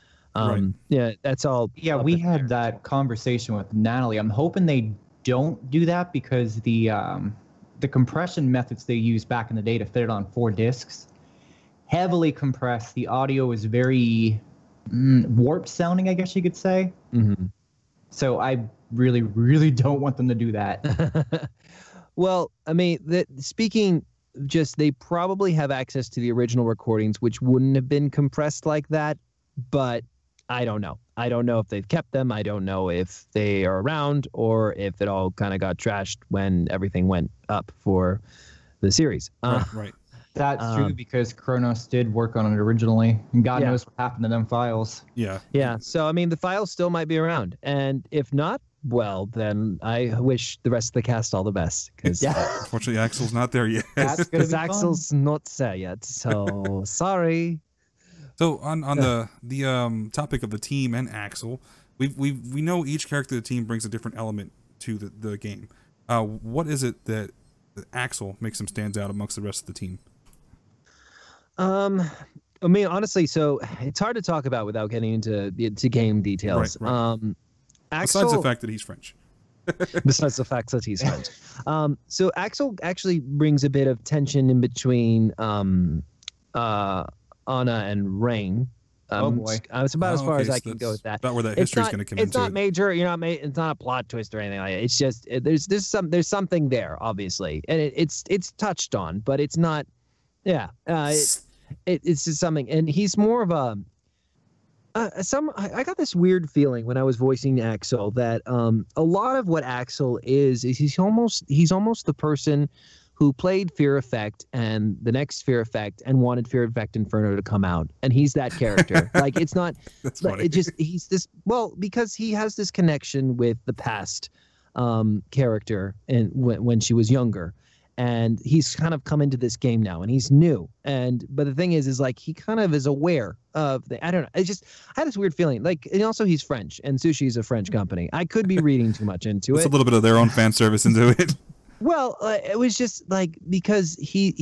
Yeah, that's all. Yeah, we had that conversation with Natalie. I'm hoping they don't do that because the compression methods they used back in the day to fit it on 4 discs, heavily compressed. The audio is very warped sounding, I guess you could say. Mm-hmm. So I really, really don't want them to do that. Well, I mean, they probably have access to the original recordings, which wouldn't have been compressed like that, but I don't know. I don't know if they've kept them. I don't know if they are around or if it all kind of got trashed when everything went up for the series. Right. That's true because Kronos did work on it originally, and God knows what happened to them files. Yeah. Yeah. So I mean, the files still might be around, and if not, well, then I wish the rest of the cast all the best. Because Unfortunately, Axel's not there yet. because Axel's not there yet. So sorry. So on the topic of the team and Axel, we know each character of the team brings a different element to the game. What is it that Axel makes him stand out amongst the rest of the team? I mean, honestly, so it's hard to talk about without getting into game details. Right. Axel, Besides the fact that he's French. Besides the fact that he's French. So Axel actually brings a bit of tension in between Anna and Rain. Oh boy. It's about as far as I can that's go with that. about where that history's going to come into. It's not major. It's not a plot twist or anything like that. It's just there's something there, obviously, and it's touched on, but it's not. Yeah, it's just something, and he's more of a. I got this weird feeling when I was voicing Axel that a lot of what Axel is he's almost the person who played Fear Effect and the next Fear Effect and wanted Fear Effect Inferno to come out, and he's that character. Like it's not. That's funny. He's this because he has this connection with the past character and when she was younger. And he's kind of come into this game now, and he's new. But the thing is like he kind of is aware of I don't know. I had this weird feeling. Like, and also he's French, and sushi is a French company. I could be reading too much into it. It's a little bit of their own fan service into it. Well, it was just like because he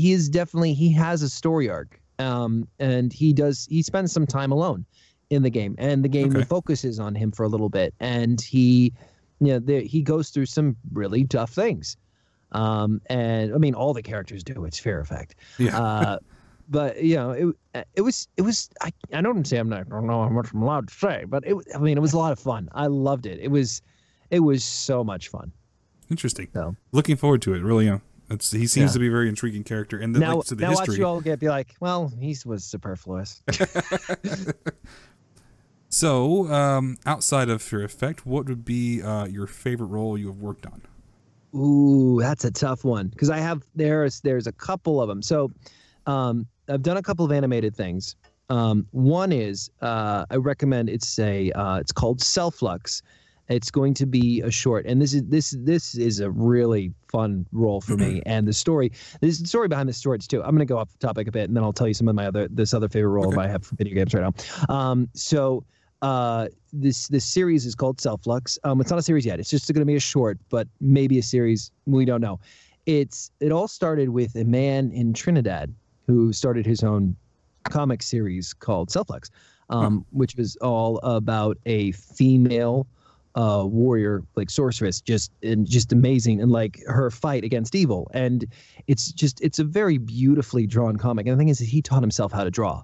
has a story arc, and he spends some time alone in the game, and the game focuses on him for a little bit, and he goes through some really tough things. And I mean, all the characters do. It's Fear Effect. Yeah. But it was. I don't say I don't know how much I'm allowed to say, but it was a lot of fun. I loved it. It was so much fun. Interesting. So looking forward to it. Really, he seems to be a very intriguing character. And now watch you all be like, well, he was superfluous. So, outside of Fear Effect, what would be your favorite role you have worked on? Ooh, that's a tough one because there's a couple of them. So I've done a couple of animated things. One is I recommend it's called Self-Lux. It's going to be a short, and this is a really fun role for me. And the story behind the story too. I'm going to go off the topic a bit, and then I'll tell you some of my this other favorite role I have for video games right now. This series is called Self-Lux. It's not a series yet. It's just going to be a short, but maybe a series. We don't know. It all started with a man in Trinidad who started his own comic series called Self-Lux, which was all about a female warrior, like sorceress, just amazing, and like her fight against evil. And it's a very beautifully drawn comic. And the thing is, he taught himself how to draw.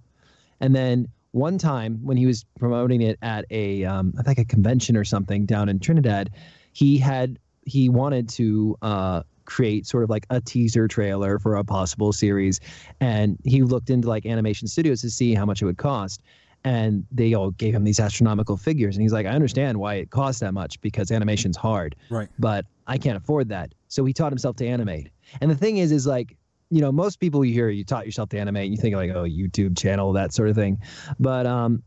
And then one time when he was promoting it at I think a convention or something down in Trinidad, he wanted to create sort of like a teaser trailer for a possible series, and he looked into like animation studios to see how much it would cost, and they all gave him these astronomical figures, and he's like, I understand why it costs that much because animation's hard, right? But I can't afford that. So he taught himself to animate. And the thing is like, most people you hear you taught yourself to animate, and you think like, oh, YouTube channel, that sort of thing. But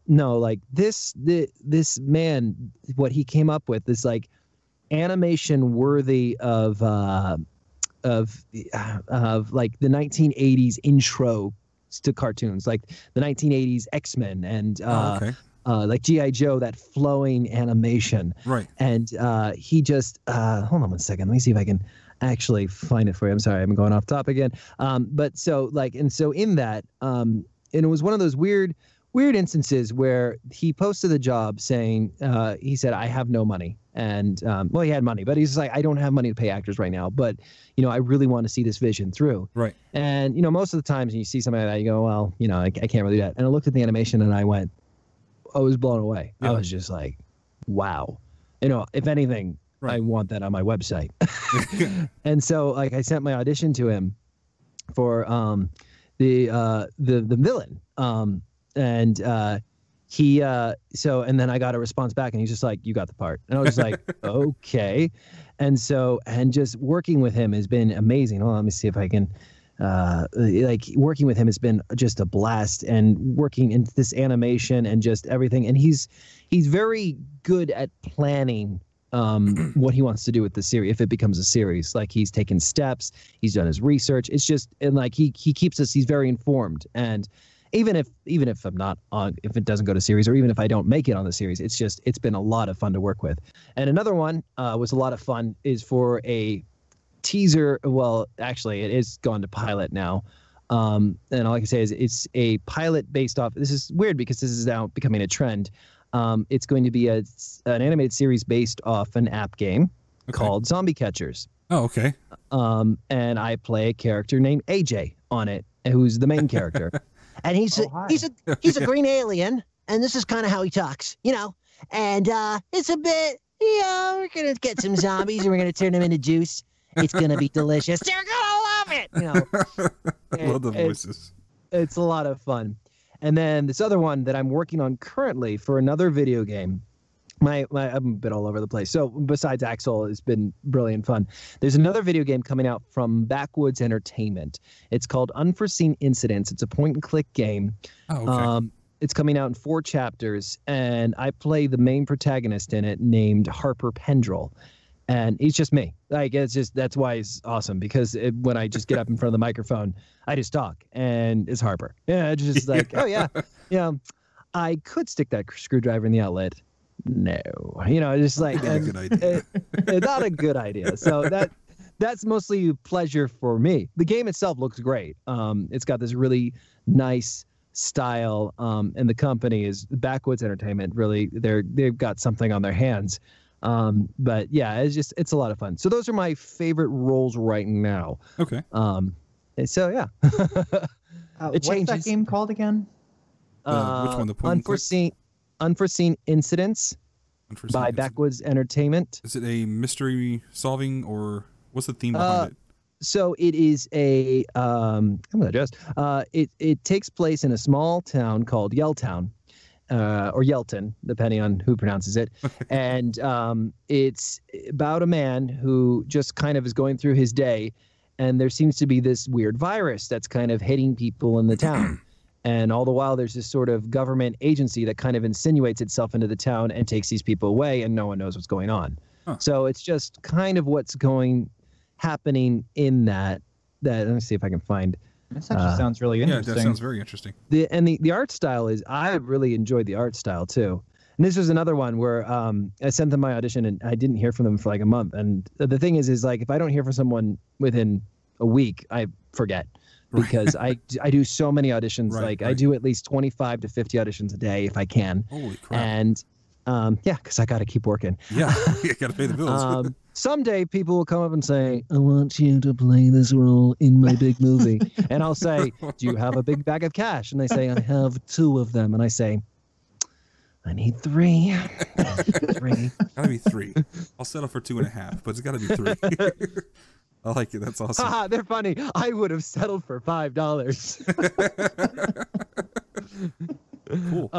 no, like this man, what he came up with is like animation worthy of like the 1980s intro to cartoons, like the 1980s X-Men and like G.I. Joe, that flowing animation. Right. And he just hold on one second. Let me see if I can actually find it for you. I'm sorry, I'm going off topic again. But so in that, and it was one of those weird instances where he posted the job saying, he said, I have no money. And well, he had money, but he's like, I don't have money to pay actors right now, but I really want to see this vision through. Right. And most of the times when you see something like that, you go, well, I can't really do that. And I looked at the animation and I was blown away. Yeah. I was just like, wow. If anything, right. I want that on my website. And so like I sent my audition to him for the villain. And then I got a response back, and he's just like, you got the part. And I was like, okay. And just working with him has been amazing. Hold on, let me see if I can like working with him has been just a blast, and working in this animation and just everything. And he's very good at planning what he wants to do with the series if it becomes a series. Like, he's taken steps, he's done his research. It's just, and like he keeps us, he's very informed. And even if I'm not on, if it doesn't go to series, or even if I don't make it on the series, it's been a lot of fun to work with. And another one was a lot of fun is for a teaser. Well, actually, it is gone to pilot now. And all I can say is it's a pilot based off. This is weird because this is now becoming a trend. It's going to be an animated series based off an app game called Zombie Catchers. Oh, okay. And I play a character named AJ on it, who's the main character. And he's a green alien, and this is kind of how he talks, you know. And it's a bit, you know, we're gonna get some zombies and we're gonna turn them into juice. It's gonna be delicious. They're gonna love it, you know. Love the voices. It's a lot of fun. And then this other one that I'm working on currently for another video game. I'm a bit all over the place. So besides AXEL, it's been brilliant fun. There's another video game coming out from Backwoods Entertainment. It's called Unforeseen Incidents. It's a point-and-click game. Oh, okay. It's coming out in 4 chapters, and I play the main protagonist in it named Harper Pendrell. And he's just me. Like, it's just, that's why it's awesome, because when I just get up in front of the microphone, I just talk, and it's Harper. Yeah, it's just like, oh yeah, I could stick that screwdriver in the outlet. No, you know, just like not a good idea. Not a good idea. So that's mostly pleasure for me. The game itself looks great. It's got this really nice style, and the company is Backwoods Entertainment. Really, they've got something on their hands. But yeah, it's a lot of fun. So those are my favorite roles right now. Okay. So yeah, What's that game called again? Which one? The point Unforeseen Incidents by Backwoods Entertainment. Is it a mystery solving, or what's the theme behind it? So it is a I'm gonna adjust. It takes place in a small town called Yelltown, or Yelton, depending on who pronounces it. And it's about a man who just kind of is going through his day, and there seems to be this weird virus that's kind of hitting people in the town. And all the while, there's this sort of government agency that kind of insinuates itself into the town and takes these people away, and no one knows what's going on. Huh. So it's just kind of what's happening in that. Let me see if I can find. This actually sounds really interesting. Yeah, that sounds very interesting. The art style is, I really enjoyed the art style too. And this was another one where I sent them my audition and I didn't hear from them for like a month. And the thing is like, if I don't hear from someone within a week, I forget. Because I do so many auditions. I do at least 25 to 50 auditions a day if I can. Holy crap. And yeah, because I got to keep working. Yeah, you got to pay the bills. Someday people will come up and say, I want you to play this role in my big movie. And I'll say, do you have a big bag of cash? And they say, I have 2 of them. And I say, I need 3. 3. Gotta be 3. I'll settle for 2.5, but it's gotta be 3. I like it. That's awesome. They're funny. I would have settled for $5. Cool.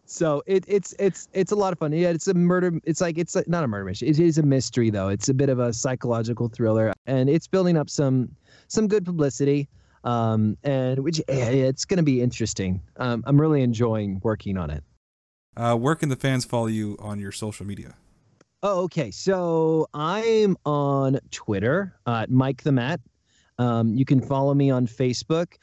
So it's a lot of fun. Yeah, it's a murder. It's not a murder mystery. It is a mystery though. It's a bit of a psychological thriller, and it's building up some good publicity. And it's going to be interesting. I'm really enjoying working on it. Where can the fans follow you on your social media? Oh, okay. So I'm on Twitter at Mike the Matt. You can follow me on Facebook.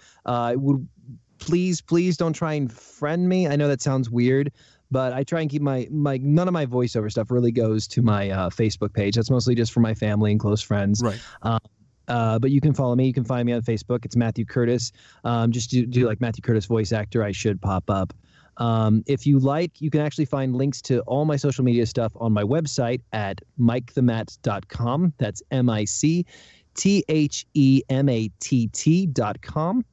Please don't try and friend me. I know that sounds weird, but I try and keep my none of my voiceover stuff really goes to my Facebook page. That's mostly just for my family and close friends. Right. But you can follow me. You can find me on Facebook. It's Matthew Curtis. Just do like Matthew Curtis voice actor. I should pop up. If you like, you can actually find links to all my social media stuff on my website at mikethematt.com. That's MICTHEMATT.com.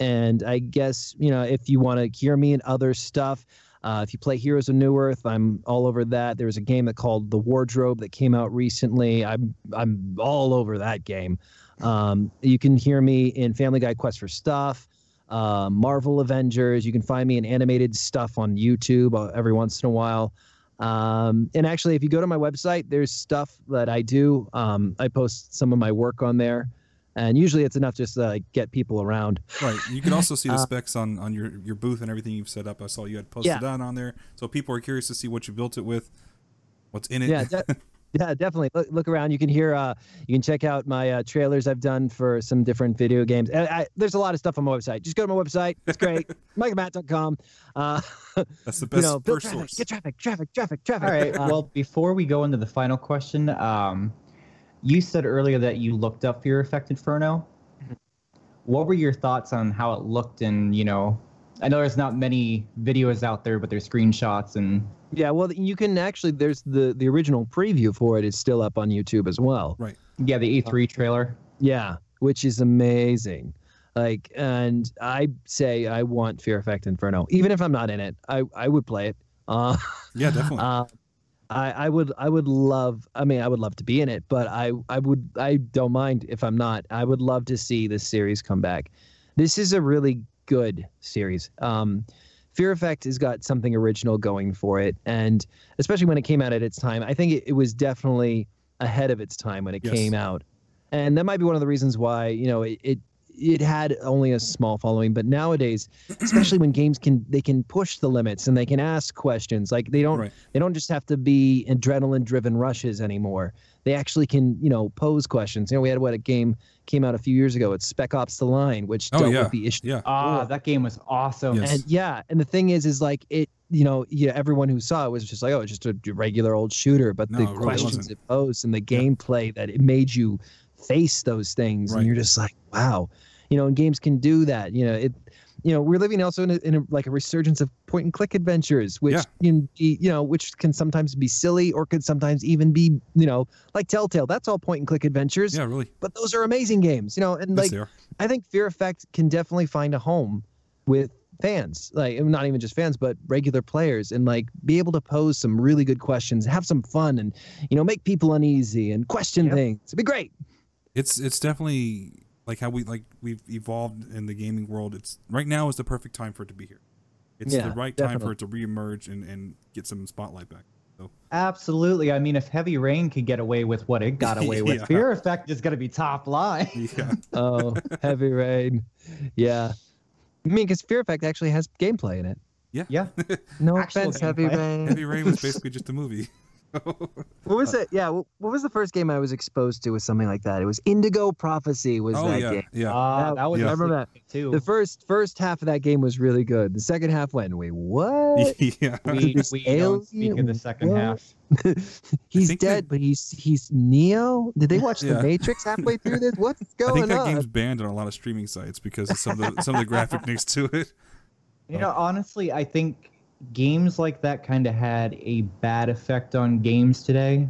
And I guess, if you want to hear me and other stuff, if you play Heroes of New Earth, I'm all over that. There's a game that called The Wardrobe that came out recently. I'm all over that game. You can hear me in Family Guy Quest for Stuff, Marvel Avengers. You can find me in animated stuff on YouTube every once in a while. And actually, if you go to my website, there's stuff that I do. I post some of my work on there. And usually it's enough just to like, get people around. Right. You can also see the specs on your booth and everything you've set up. I saw you had posted that on there. So people are curious to see what you built it with, what's in it. Yeah, yeah, definitely. Look around. You can hear, you can check out my trailers I've done for some different video games. There's a lot of stuff on my website. Just go to my website. It's great. MikeandMatt.com. That's the best first traffic, source. Get traffic. All right. Well, before we go into the final question, you said earlier that you looked up Fear Effect Inferno. What were your thoughts on how it looked? And, you know, I know there's not many videos out there, but there's screenshots and... Yeah, well, you can actually, there's the original preview for it is still up on YouTube as well. Right. Yeah, the E3 trailer. Yeah, which is amazing. Like, and I say I want Fear Effect Inferno. Even if I'm not in it, I would play it. Yeah, definitely. I would love to be in it, but I don't mind if I'm not. I would love to see this series come back. This is a really good series. Fear Effect has got something original going for it, and especially when it came out at its time, I think it was definitely ahead of its time when it came out. And that might be one of the reasons why, you know, it had only a small following, but nowadays, especially when games can push the limits and they can ask questions. Like they don't just have to be adrenaline driven rushes anymore. They actually can, you know, pose questions. You know, we had a game came out a few years ago. It's Spec Ops: The Line, which dealt with the issue. Yeah. That game was awesome. Yes. And the thing is like it, you know, everyone who saw it was just like, oh, it's just a regular old shooter, but the questions it posed and the gameplay that it made you face those things, and you're just like, wow. You know, and games can do that. You know, we're living also in a like a resurgence of point and click adventures, which which can sometimes be silly or could sometimes even be, you know, like Telltale. That's all point and click adventures. Yeah, really. But those are amazing games, you know. And yes, like, I think Fear Effect can definitely find a home with fans, like not even just fans, but regular players, and like be able to pose some really good questions, have some fun, and you know, make people uneasy and question things. It'd be great. It's definitely. Like how we've evolved in the gaming world. It's right now is the perfect time for it to be here. It's the right time for it to reemerge and get some spotlight back. So absolutely. I mean, if Heavy Rain could get away with what it got away with, Fear Effect is going to be top line. Yeah. Oh, Heavy Rain. Yeah. I mean, because Fear Effect actually has gameplay in it. Yeah. Yeah. No offense, Heavy Rain. Heavy Rain was basically just a movie. What was it? Yeah, what was the first game I was exposed to with something like that? It was Indigo Prophecy. Was that game? Yeah. That was I remember that too. The first half of that game was really good. The second half went, wait, what? Yeah. We don't speak of the second half. He's dead, but he's Neo. Did they watch The Matrix halfway through this? What's going on? I think that game's banned on a lot of streaming sites because of some of the graphic next to it. You know, honestly, I think games like that kind of had a bad effect on games today,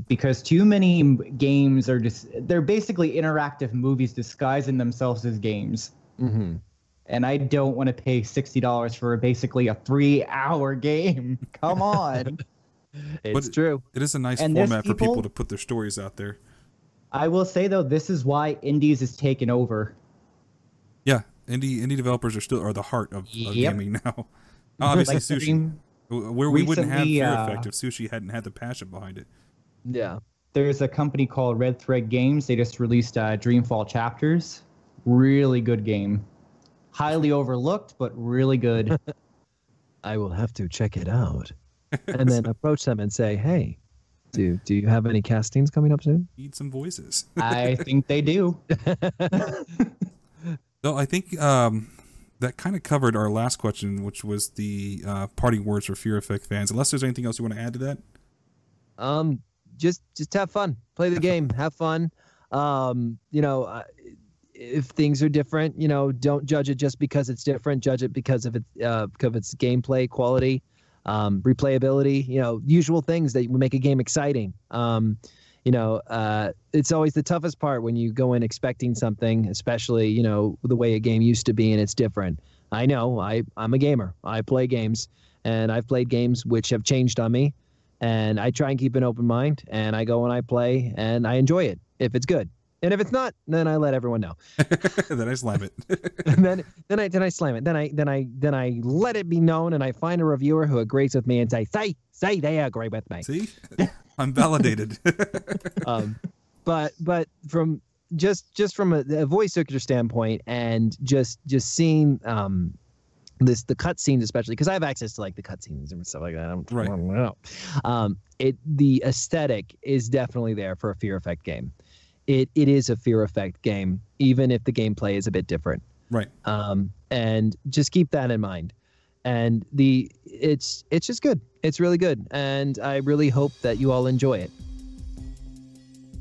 because too many games are they're basically interactive movies disguising themselves as games. And I don't want to pay $60 for basically a 3-hour game. Come on. It's true. It is a nice format for people to put their stories out there. I will say though, this is why indies is taken over. Yeah, indie developers are the heart of gaming now. Obviously, like Sushi. Where we wouldn't have Fear Effect if Sushi hadn't had the passion behind it. Yeah. There's a company called Red Thread Games. They just released Dreamfall Chapters. Really good game. Highly overlooked, but really good. I will have to check it out. And then approach them and say, hey, do you have any castings coming up soon? Need some voices. I think they do. So I think that kind of covered our last question, which was the parting words for Fear Effect fans. Unless there's anything else you want to add to that? Just have fun. Play the game. Have fun. You know, if things are different, you know, don't judge it just because it's different. Judge it because of its gameplay quality, replayability. You know, usual things that would make a game exciting. You know, it's always the toughest part when you go in expecting something, especially, you know, the way a game used to be and it's different. I know, I'm a gamer. I play games, and I've played games which have changed on me, and I try and keep an open mind, and I go and I play, and I enjoy it if it's good. And if it's not, then I let everyone know. Then I slam it. And then I slam it. Then I let it be known, and I find a reviewer who agrees with me and say they agree with me. See, I'm validated. But from just from a voice actor standpoint, and just seeing the cutscenes, especially because I have access to like the cutscenes and stuff like that. I don't know. The aesthetic is definitely there for a Fear Effect game. It is a Fear Effect game, even if the gameplay is a bit different. Right. And just keep that in mind. And it's just good. It's really good, and I really hope that you all enjoy it.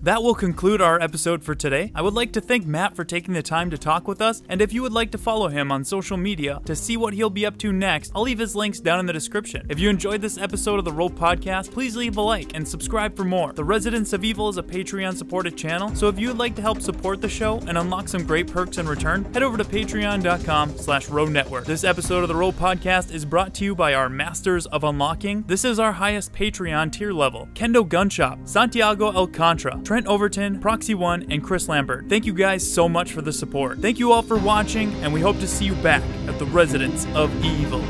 That will conclude our episode for today. I would like to thank Matt for taking the time to talk with us, and if you would like to follow him on social media to see what he'll be up to next, I'll leave his links down in the description. If you enjoyed this episode of the ROE Podcast, please leave a like and subscribe for more. The Residents of Evil is a Patreon-supported channel, so if you would like to help support the show and unlock some great perks in return, head over to patreon.com/ROE Network. This episode of the ROE Podcast is brought to you by our Masters of Unlocking. This is our highest Patreon tier level: Kendo Gunshop, Santiago Alcantara, Trent Overton, Proxy One, and Chris Lambert. Thank you guys so much for the support. Thank you all for watching, and we hope to see you back at the Residents of Evil.